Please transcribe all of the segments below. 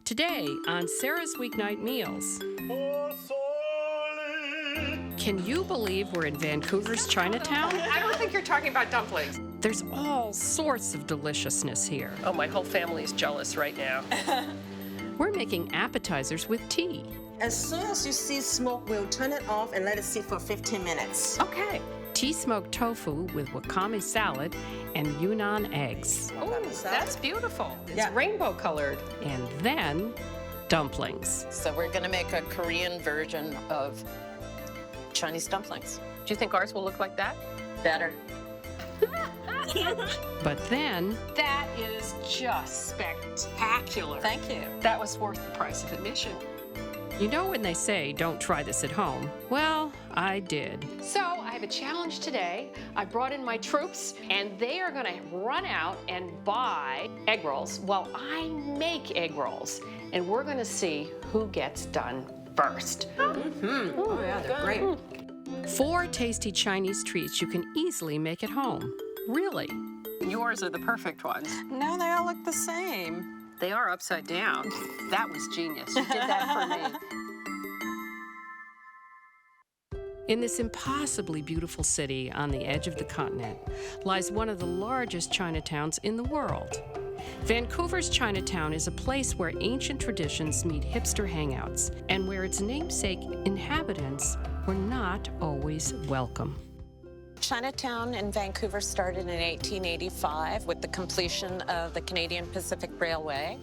Today on Sarah's Weeknight Meals. Can you believe we're in Vancouver's Chinatown? I don't think you're talking about dumplings. There's all sorts of deliciousness here. Oh, my whole family is jealous right now. We're making appetizers with tea. As soon as you see smoke, we'll turn it off and let it sit for 15 minutes. Okay. Tea smoked tofu with wakame salad and yunan eggs. Oh, that's beautiful. It's Yeah. rainbow colored. And then dumplings. So we're going to make a Korean version of Chinese dumplings. Do you think ours will look like that? Better. But then That is just spectacular. Thank you. That was worth the price of admission. you know when they say don't try this at home? Well, I did. So I have a challenge today. I brought in my troops, and they are going to run out and buy egg rolls while I make egg rolls. And we're going to see who gets done first. Oh, yeah, they're great. 4 tasty Chinese treats you can easily make at home. Really. Yours are the perfect ones. No, they all look the same. They are upside down. That was genius. You did that for me. In this impossibly beautiful city on the edge of the continent lies one of the largest Chinatowns in the world. Vancouver's Chinatown is a place where ancient traditions meet hipster hangouts and where its namesake inhabitants were not always welcome. Chinatown in Vancouver started in 1885 with the completion of the Canadian Pacific Railway.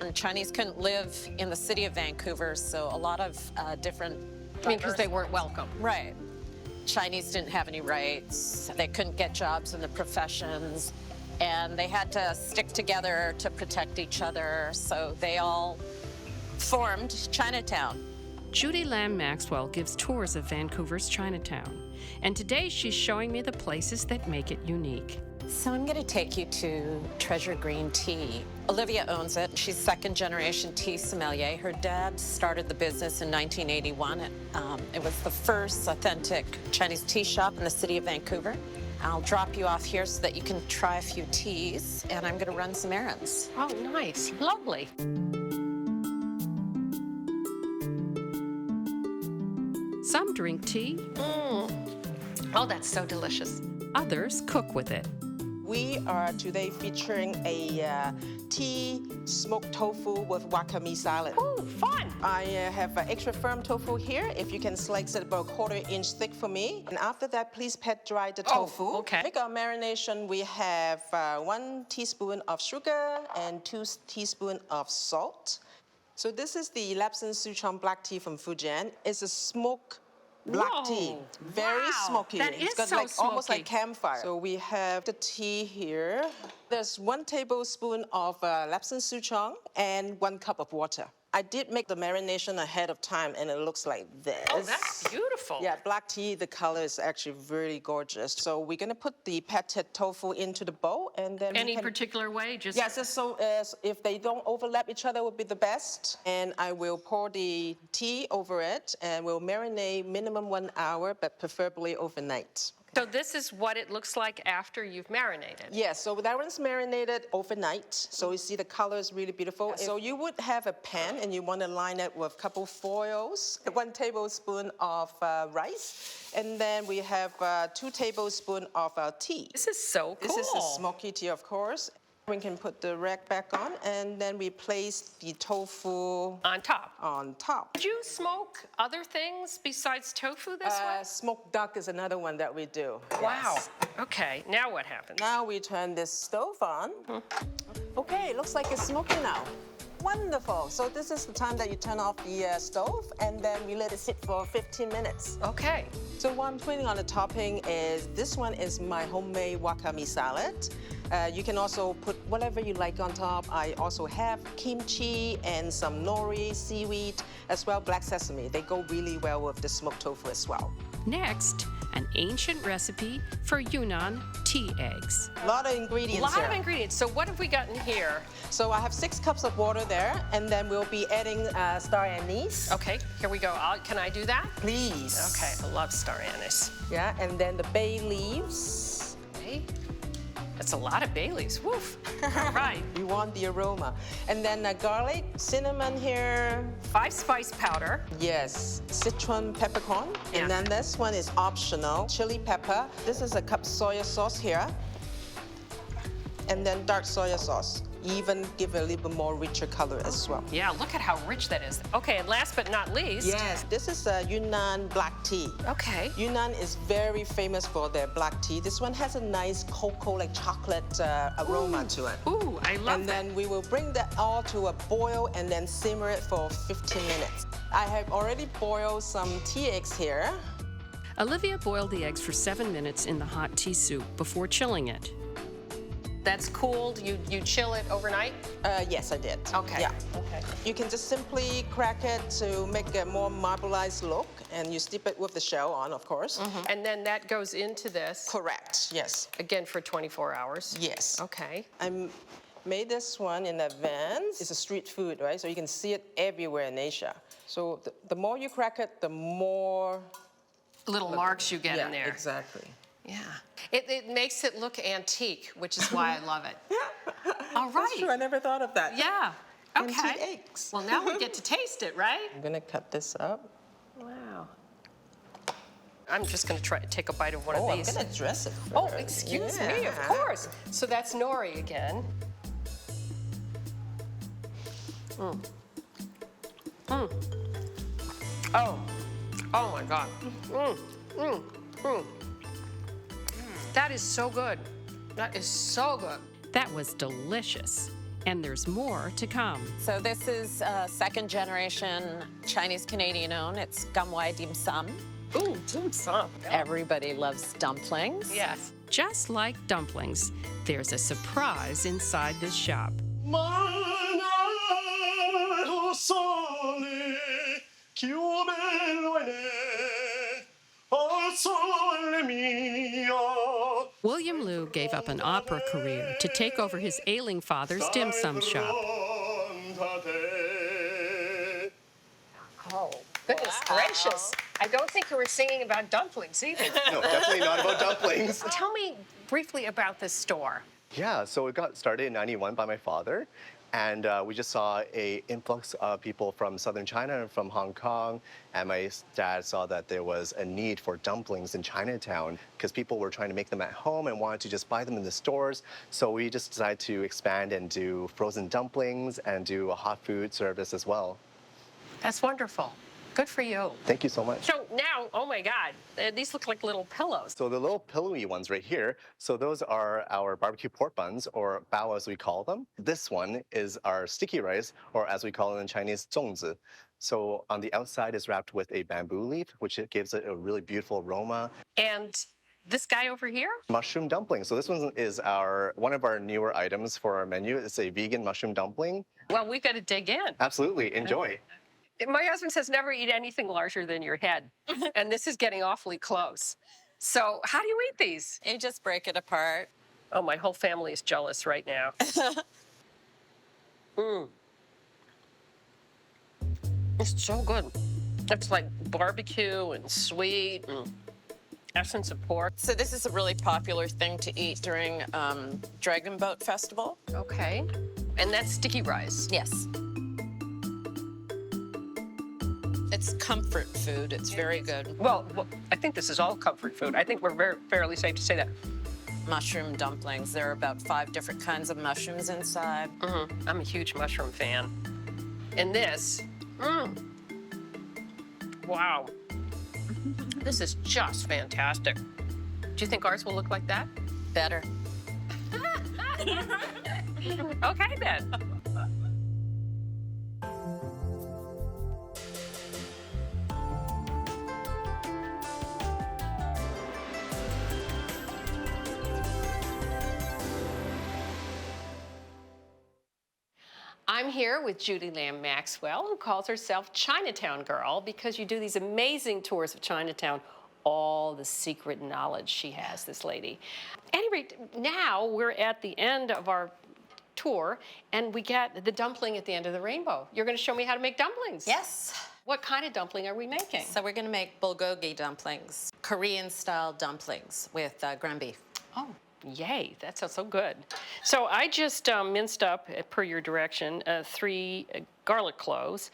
And Chinese couldn't live in the city of Vancouver, so a lot of different... I mean, because they weren't welcome. Right. Chinese didn't have any rights. They couldn't get jobs in the professions. And they had to stick together to protect each other. So they all formed Chinatown. Judy Lamb Maxwell gives tours of Vancouver's Chinatown, and today she's showing me the places that make it unique. So I'm going to take you to Treasure Green Tea. Olivia owns it. She's second-generation tea sommelier. Her dad started the business in 1981. It was the first authentic Chinese tea shop in the city of Vancouver. I'll drop you off here so that you can try a few teas, and I'm going to run some errands. Oh, nice. Lovely. Some drink tea, Oh, that's so delicious. others cook with it. We are today featuring a tea smoked tofu with wakame salad. Ooh, fun. I have extra firm tofu here. If you can slice it about 1/4 inch thick for me. And after that, please pat dry the tofu. okay. Make our marination. We have 1 teaspoon of sugar and 2 teaspoons of salt. So this is the Lapsang Souchong black tea from Fujian. It's a smoked black Whoa. tea. Very Wow. smoky. That It's is got so like almost smoky. like campfire. So we have the tea here. There's 1 tablespoon of Lapsang Souchong and 1 cup of water. I did make the marination ahead of time, and it looks like this. Oh, that's beautiful. Yeah, black tea, the color is actually really gorgeous. So we're gonna put the patted tofu into the bowl, and then Any we can... particular way? Just Yes, so as if they don't overlap each other would be the best. And I will pour the tea over it, and we'll marinate minimum 1 hour, but preferably overnight. So this is what it looks like after you've marinated. Yes, so that one's marinated overnight. So you see the color is really beautiful. So you would have a pan and you want to line it with a couple foils, 1 tablespoon of rice, and then we have 2 tablespoons of tea. This is so cool. This is the smoky tea, of course. We can put the rack back on, and then we place the tofu On top. on top. Did you smoke other things besides tofu this way? Smoked duck is another one that we do. Wow. Yes. Okay, now what happens? Now we turn this stove on. Okay, looks like it's smoking now. Wonderful. So this is the time that you turn off the stove, and then we let it sit for 15 minutes. Okay. So what I'm putting on the topping is, this one is my homemade wakame salad. You can also put whatever you like on top. I also have kimchi and some nori, seaweed, as well black sesame. They go really well with the smoked tofu as well. Next, an ancient recipe for Yunan tea eggs. A lot of A ingredients lot here. of ingredients. So what have we got in here? So I have 6 cups of water there, and then we'll be adding star anise. Okay, here we go. Can I do that? Please. Okay, I love star anise. Yeah, and then the bay leaves. Okay. That's a lot of bay leaves. Woof. All right. You want the aroma. And then garlic, cinnamon here. 5 spice powder. Yes, citron peppercorn. Yeah. And then this one is optional, chili pepper. This is a cup soy sauce here. And then dark soy sauce. Even give a little bit more richer color as well. Yeah, look at how rich that is. Okay, and last but not least. Yes, this is a Yunan black tea. Okay. Yunan is very famous for their black tea. This one has a nice cocoa, like chocolate aroma to it. Ooh, I love And that. then we will bring that all to a boil and then simmer it for 15 minutes. I have already boiled some tea eggs here. Olivia boiled the eggs for 7 minutes in the hot tea soup before chilling it. That's cooled. You chill it overnight? Yes, I did. Okay. Yeah. Okay. You can just simply crack it to make a more marbleized look, and you steep it with the shell on, of course. And then that goes into this, Correct, yes. again, for 24 hours? Yes. Okay. I made this one in advance. It's a street food, right? So you can see it everywhere in Asia. So the more you crack it, the more... Little marks you get in there. Exactly. Yeah. It makes it look antique, which is why I love it. All right. That's true, I never thought of that. Yeah. Antique Okay. eggs. Well, now we get to taste it, right? I'm gonna cut this up. Wow. I'm just going to try to take a bite of one Oh, of I'm these. gonna dress it Oh, first. excuse me, of Yeah. course. So that's nori again. Oh, oh my God. That is so good. That is so good. That was delicious. And there's more to come. So this is second generation Chinese-Canadian owned. It's Gumwai Dim Sum. Ooh, dim sum. Everybody loves dumplings. Yes. Just like dumplings, there's a surprise inside this shop. William Liu gave up an opera career to take over his ailing father's dim sum shop. Oh, goodness gracious. I don't think you were singing about dumplings either. No, definitely not about dumplings. Tell me briefly about this store. Yeah, so it got started in '91 by my father, and we just saw a influx of people from southern China and from Hong Kong, and my dad saw that there was a need for dumplings in Chinatown because people were trying to make them at home and wanted to just buy them in the stores. So we just decided to expand and do frozen dumplings and do a hot food service as well. That's wonderful. Good for you. Thank you so much. So now, oh my God, these look like little pillows. So the little pillowy ones right here, so those are our barbecue pork buns, or bao as we call them. This one is our sticky rice, or as we call it in Chinese, 粽子. So on the outside is wrapped with a bamboo leaf, which it gives it a really beautiful aroma. And this guy over here? Mushroom dumpling. So this one is one of our newer items for our menu. It's a vegan mushroom dumpling. Well, we've got to dig in. Absolutely, enjoy. My husband says never eat anything larger than your head. And this is getting awfully close. So how do you eat these? You just break it apart. Oh, my whole family is jealous right now. It's so good. It's like barbecue and sweet and essence of pork. So this is a really popular thing to eat during Dragon Boat Festival. Okay. And that's sticky rice. Yes. It's comfort food. It's very good. Well, I think this is all comfort food. I think we're fairly safe to say that. Mushroom dumplings. There are about 5 different kinds of mushrooms inside. I'm a huge mushroom fan. And this, wow. This is just fantastic. Do you think ours will look like that? Better. Okay, then. I'm here with Judy Lamb Maxwell, who calls herself Chinatown Girl because you do these amazing tours of Chinatown. All the secret knowledge she has, this lady. At any rate, now we're at the end of our tour, and we get the dumpling at the end of the rainbow. You're going to show me how to make dumplings. Yes. What kind of dumpling are we making? So we're going to make bulgogi dumplings, Korean-style dumplings with ground beef. Oh, Yay, that sounds so good. So I just minced up, per your direction, 3 garlic cloves.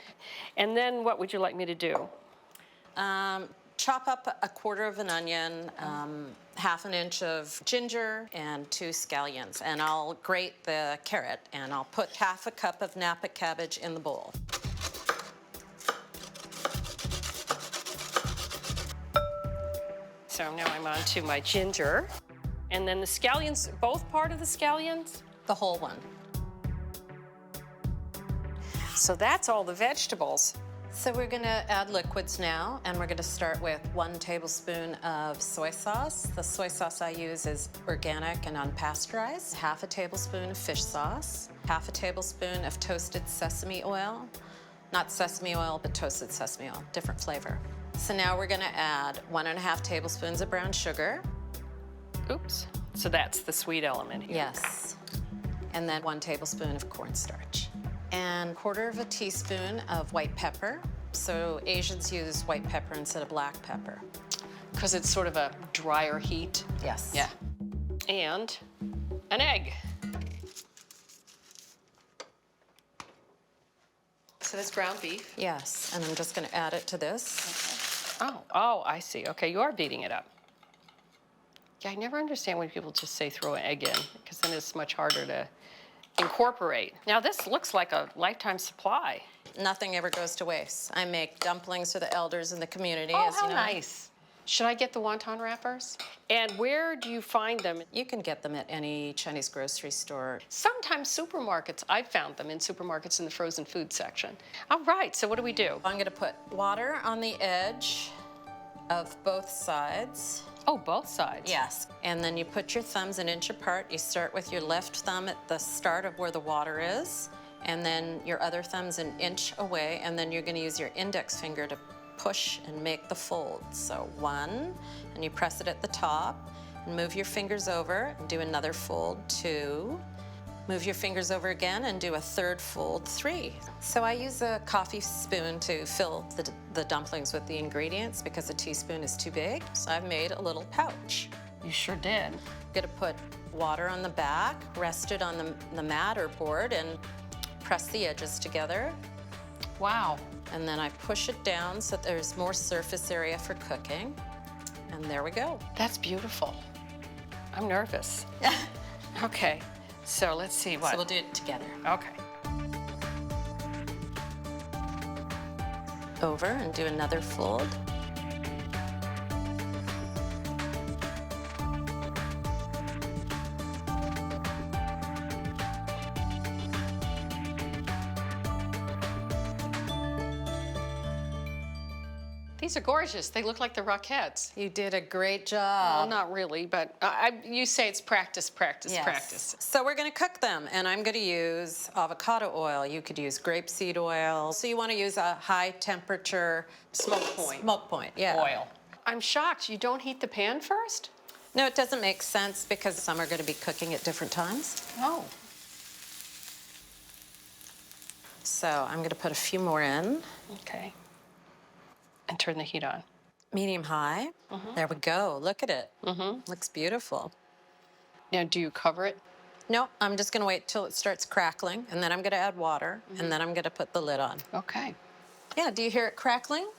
And then what would you like me to do? Chop up a quarter of an onion, half an inch of ginger, and 2 scallions. And I'll grate the carrot, and I'll put half a cup of Napa cabbage in the bowl. So now I'm on to my ginger. And then the scallions, both part of the scallions? The whole one. So that's all the vegetables. So we're gonna add liquids now, and we're gonna start with 1 tablespoon of soy sauce. The soy sauce I use is organic and unpasteurized. Half a tablespoon of fish sauce. Half a tablespoon of toasted sesame oil. Not sesame oil, but toasted sesame oil, different flavor. So now we're gonna add 1.5 tablespoons of brown sugar. Oops. So that's the sweet element here. Yes. And then 1 tablespoon of cornstarch. And 1/4 of a teaspoon of white pepper. So Asians use white pepper instead of black pepper. Because it's sort of a drier heat. Yes. Yeah. And an egg. So that's ground beef. Yes, and I'm just gonna add it to this. Oh, I see. Okay, you are beating it up. Yeah, I never understand when people just say throw an egg in, because then it's much harder to incorporate. Now this looks like a lifetime supply. Nothing ever goes to waste. I make dumplings for the elders in the community, Oh, as you how know. nice. Should I get the wonton wrappers? And where do you find them? You can get them at any Chinese grocery store. Sometimes supermarkets, I've found them in supermarkets in the frozen food section. All right, so what do we do? I'm gonna put water on the edge of both sides. Oh, both sides? Yes. And then you put your thumbs an inch apart. You start with your left thumb at the start of where the water is, and then your other thumb's an inch away, and then you're gonna use your index finger to push and make the fold. So 1, and you press it at the top, and move your fingers over, and do another fold, 2. Move your fingers over again and do a 3rd fold, 3. So I use a coffee spoon to fill the dumplings with the ingredients because a teaspoon is too big. So I've made a little pouch. You sure did. I'm gonna put water on the back, rest it on the mat or board, and press the edges together. Wow. And then I push it down so that there's more surface area for cooking. And there we go. That's beautiful. I'm nervous. Okay, so let's see what. So we'll do it together. Okay. Over and do another fold. These are gorgeous. They look like the Rockettes. You did a great Well, job. not really, but you say it's practice, practice, Yes. practice. So we're gonna cook them, and I'm gonna use avocado oil. You could use grapeseed oil. So you wanna use a high temperature Smoke point. Smoke point, yeah. Oil. I'm shocked. You don't heat the pan first? No, it doesn't make sense because some are gonna be cooking at different times. Oh. So I'm gonna put a few more in. Okay. And turn the heat on. Medium high. There we go. Look at it. Looks beautiful. Now, do you cover it? No, I'm just gonna wait till it starts crackling, and then I'm gonna add water, and then I'm gonna put the lid on. Okay. Yeah, do you hear it crackling?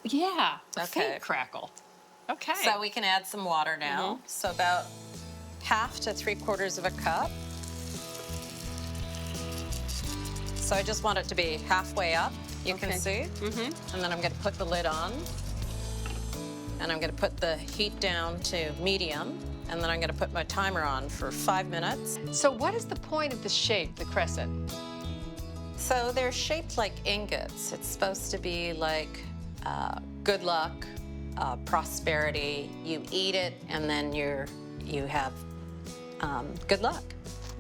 Yeah. A Okay. faint crackle. Okay. So we can add some water now. So about 1/2 to 3/4 of a cup. So I just want it to be halfway up, you can see. And then I'm gonna put the lid on. And I'm gonna put the heat down to medium. And then I'm gonna put my timer on for 5 minutes. So what is the point of the shape, the crescent? So they're shaped like ingots. It's supposed to be like good luck, prosperity. You eat it, and then you have good luck.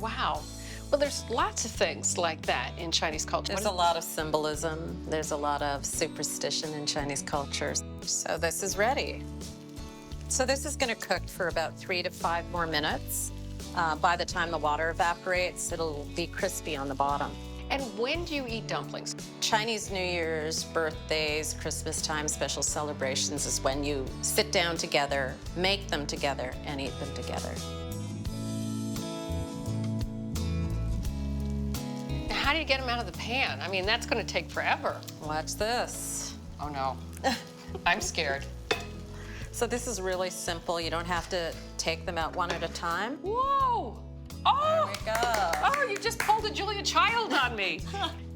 Wow. Well, there's lots of things like that in Chinese culture. There's a lot of symbolism. There's a lot of superstition in Chinese culture. So this is ready. So this is going to cook for about 3 to 5 more minutes. By the time the water evaporates, it'll be crispy on the bottom. And when do you eat dumplings? Chinese New Year's, birthdays, Christmas time, special celebrations is when you sit down together, make them together, and eat them together. How do you get them out of the pan? I mean, that's going to take forever. Watch this. Oh, no. I'm scared. So this is really simple. You don't have to take them out one at a time. Whoa! Oh! There we go. Oh, you just pulled a Julia Child on me.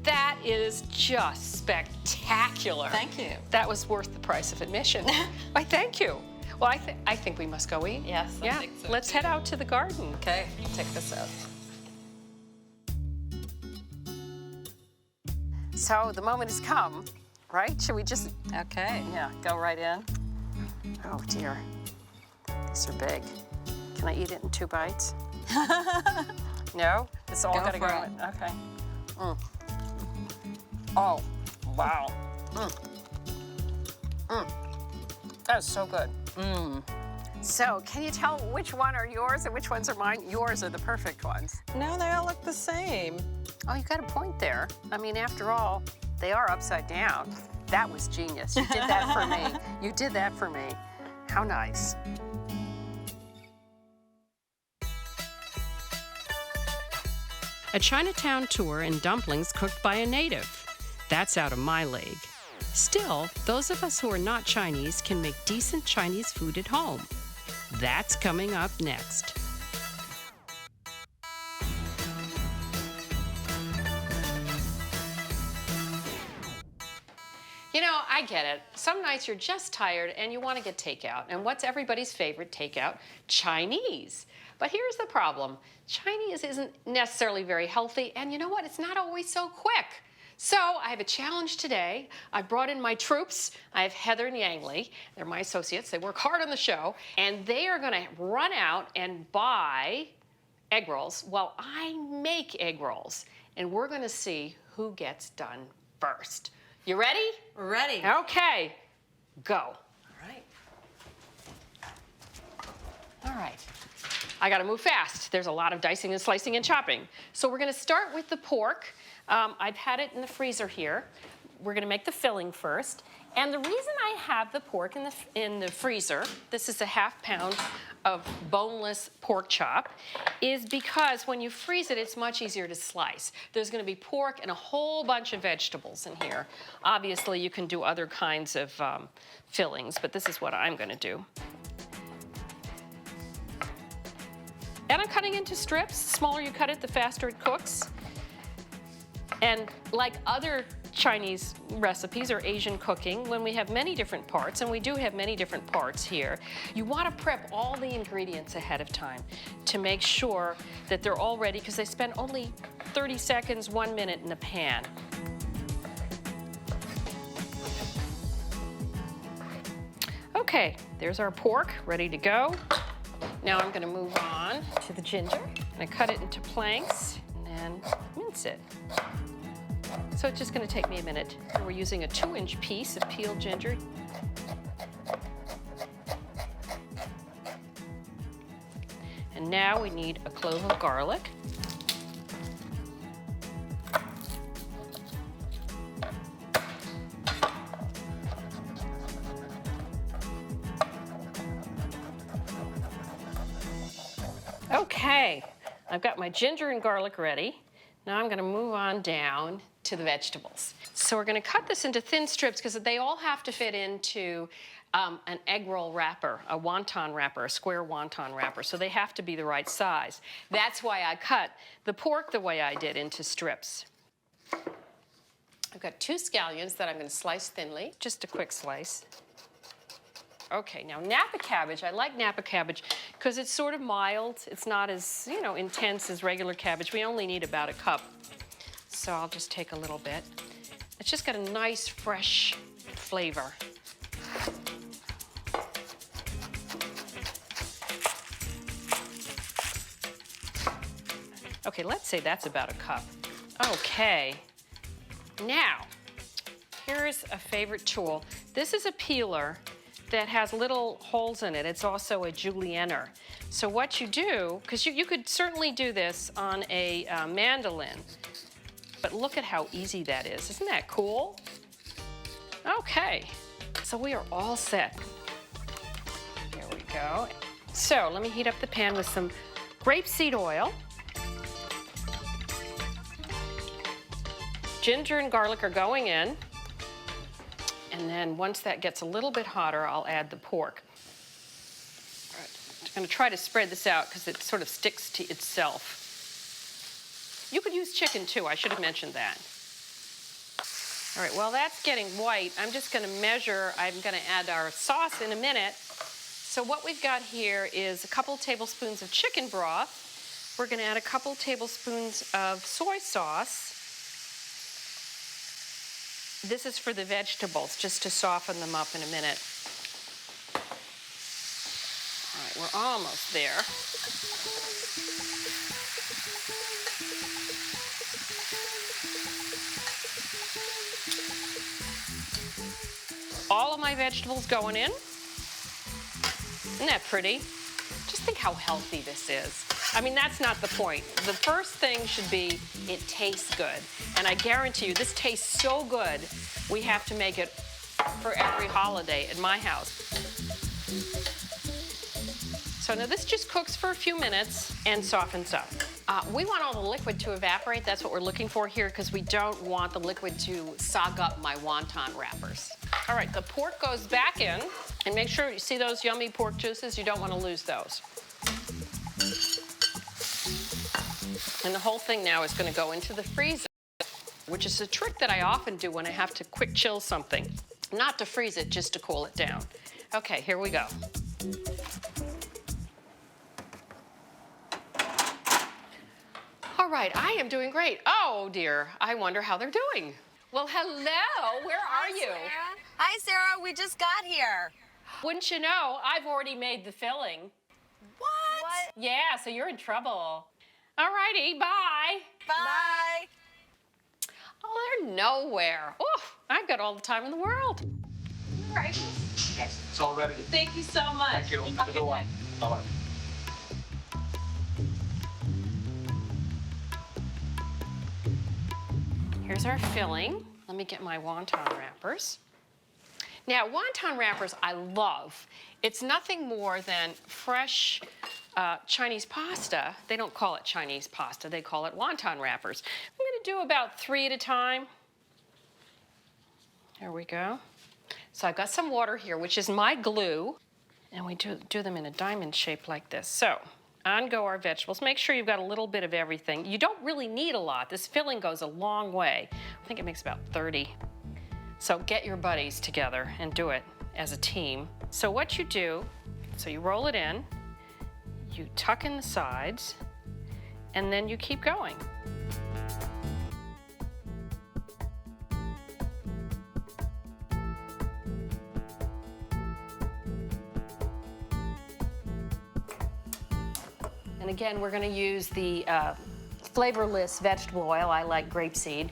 That is just spectacular. Thank you. That was worth the price of admission. Why, thank you. Well, I think we must go eat. Yes, I yeah. think so, Let's too. head out to the garden. Okay, I'll take this out. So the moment has come, right? Should we just, Okay. yeah, go right in? Oh, dear. These are big. Can I eat it in 2 bites? No? It's all Go gotta go for in. Okay. Oh, wow. That is so good. So, can you tell which one are yours and which ones are mine? Yours are the perfect ones. No, they all look the same. Oh, you got a point there. I mean, after all, they are upside down. That was genius. You did that for me. You did that for me. How nice. A Chinatown tour and dumplings cooked by a native. That's out of my league. Still, those of us who are not Chinese can make decent Chinese food at home. That's coming up next. You know, I get it. Some nights you're just tired and you want to get takeout. And what's everybody's favorite takeout? Chinese. But here's the problem. Chinese isn't necessarily very healthy, and you know what? It's not always so quick. So I have a challenge today. I brought in my troops. I have Heather and Yangley. They're my associates. They work hard on the show. And they are going to run out and buy egg rolls while I make egg rolls. And we're going to see who gets done first. You ready? Ready. Okay, go. All right. All right. I gotta move fast. There's a lot of dicing and slicing and chopping. So we're gonna start with the pork. I've had it in the freezer here. We're gonna make the filling first. And the reason I have the pork in the freezer, this is a ½ pound of boneless pork chop, is because when you freeze it, it's much easier to slice. There's gonna be pork and a whole bunch of vegetables in here. Obviously, you can do other kinds of fillings, but this is what I'm gonna do. And I'm cutting into strips. The smaller you cut it, the faster it cooks. And like other Chinese recipes or Asian cooking, when we have many different parts, and we do have many different parts here, you want to prep all the ingredients ahead of time to make sure that they're all ready, because they spend only 30 seconds, 1 minute in the pan. Okay, there's our pork ready to go. Now I'm going to move on to the ginger. I cut it into planks and then mince it. So it's just going to take me a minute. And we're using a 2-inch piece of peeled ginger. And now we need a clove of garlic. Okay, I've got my ginger and garlic ready. Now I'm gonna move on down to the vegetables. So we're gonna cut this into thin strips because they all have to fit into an egg roll wrapper, a wonton wrapper, a square wonton wrapper. So they have to be the right size. That's why I cut the pork the way I did into strips. I've got 2 scallions that I'm gonna slice thinly, just a quick slice. Okay, now Napa cabbage, I like Napa cabbage because it's sort of mild. It's not as, intense as regular cabbage. We only need about a cup. So I'll just take a little bit. It's just got a nice, fresh flavor. Okay, let's say that's about a cup. Okay, now, here's a favorite tool. This is a peeler that has little holes in it. It's also a julienner. So what you do, because you could certainly do this on a mandolin, But look at how easy that is. Isn't that cool? Okay, so we are all set. There we go. So let me heat up the pan with some grapeseed oil. Ginger and garlic are going in. And then once that gets a little bit hotter, I'll add the pork. All right. I'm going to try to spread this out because it sort of sticks to itself. You could use chicken too, I should have mentioned that. All right, while that's getting white, I'm just going to measure. I'm going to add our sauce in a minute. So what we've got here is a couple tablespoons of chicken broth. We're going to add a couple tablespoons of soy sauce. This is for the vegetables, just to soften them up in a minute. All right, we're almost there. All of my vegetables going in. Isn't that pretty? Just think how healthy this is. I mean, that's not the point. The first thing should be, it tastes good. And I guarantee you, this tastes so good, we have to make it for every holiday at my house. So now this just cooks for a few minutes and softens up. We want all the liquid to evaporate. That's what we're looking for here because we don't want the liquid to sog up my wonton wrappers. All right, the pork goes back in. And make sure you see those yummy pork juices. You don't want to lose those. And the whole thing now is going to go into the freezer, which is a trick that I often do when I have to quick chill something. Not to freeze it, just to cool it down. Okay, here we go. All right, I am doing great. Oh, dear, I wonder how they're doing. Well, hello, where are you? Sarah. Hi, Sarah, we just got here. Wouldn't you know, I've already made the filling. What? Yeah, so you're in trouble. All righty, bye. Bye. Oh, they're nowhere. Oh, I've got all the time in the world. All right. Yes, it's all ready. Thank you so much. Thank you. Have a good one. Bye-bye. Here's our filling. Let me get my wonton wrappers. Now, wonton wrappers I love. It's nothing more than fresh Chinese pasta. They don't call it Chinese pasta, they call it wonton wrappers. I'm gonna do about 3 at a time. There we go. So I've got some water here, which is my glue, and we do them in a diamond shape like this. So on go our vegetables. Make sure you've got a little bit of everything. You don't really need a lot. This filling goes a long way. I think it makes about 30. So get your buddies together and do it as a team. So what you do, so you roll it in, you tuck in the sides, and then you keep going. And again, we're going to use the flavorless vegetable oil. I like grapeseed.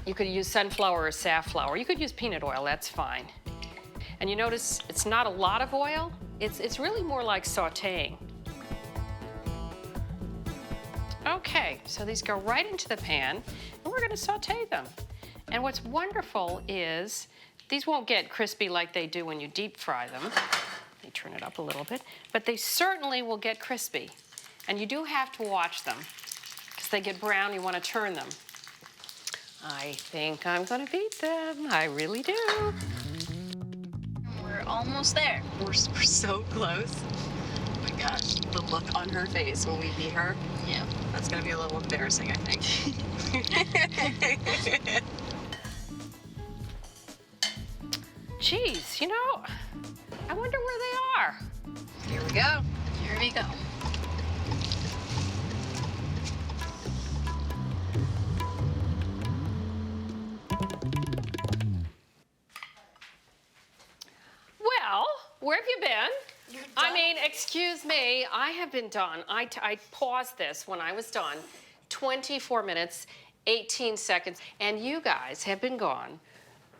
You could use sunflower or safflower. You could use peanut oil, that's fine. And you notice it's not a lot of oil. It's really more like sautéing. Okay, so these go right into the pan, and we're gonna sauté them. And what's wonderful is these won't get crispy like they do when you deep fry them. Let me turn it up a little bit. But they certainly will get crispy. And you do have to watch them, because they get brown, you wanna turn them. I think I'm gonna beat them. I really do. We're almost there. We're so close. Oh my gosh, the look on her face when we meet her. Yeah. That's gonna be a little embarrassing, I think. Geez, you know, I wonder where they are. Here we go. Here we go. Well, where have you been? I mean, excuse me, I have been done. I paused this when I was done. 24 minutes, 18 seconds, and you guys have been gone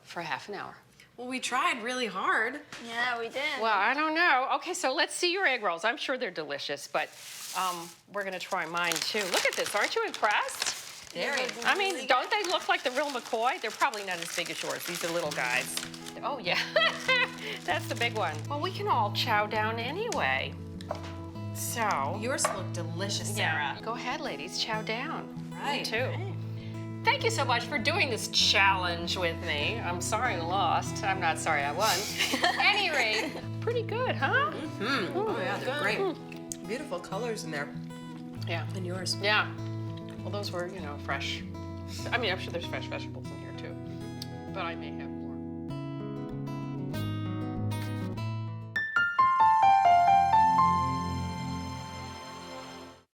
for half an hour. Well, we tried really hard. Yeah, we did. Well, I don't know. Okay, so let's see your egg rolls. I'm sure they're delicious, but we're gonna try mine too. Look at this, aren't you impressed? Very. I mean, don't they look like the real McCoy? They're probably not as big as yours. These are little guys. Oh, yeah. That's the big one. Well, we can all chow down anyway. So. Yours look delicious, Sarah. Go ahead, ladies. Chow down. Right. Me too. Thank you so much for doing this challenge with me. I'm sorry I lost. I'm not sorry I won. At any rate, pretty good, huh? Oh yeah, they're great. Beautiful colors in there. Yeah. And yours. Yeah. Well, those were, fresh. I mean, I'm sure there's fresh vegetables in here too. But I may have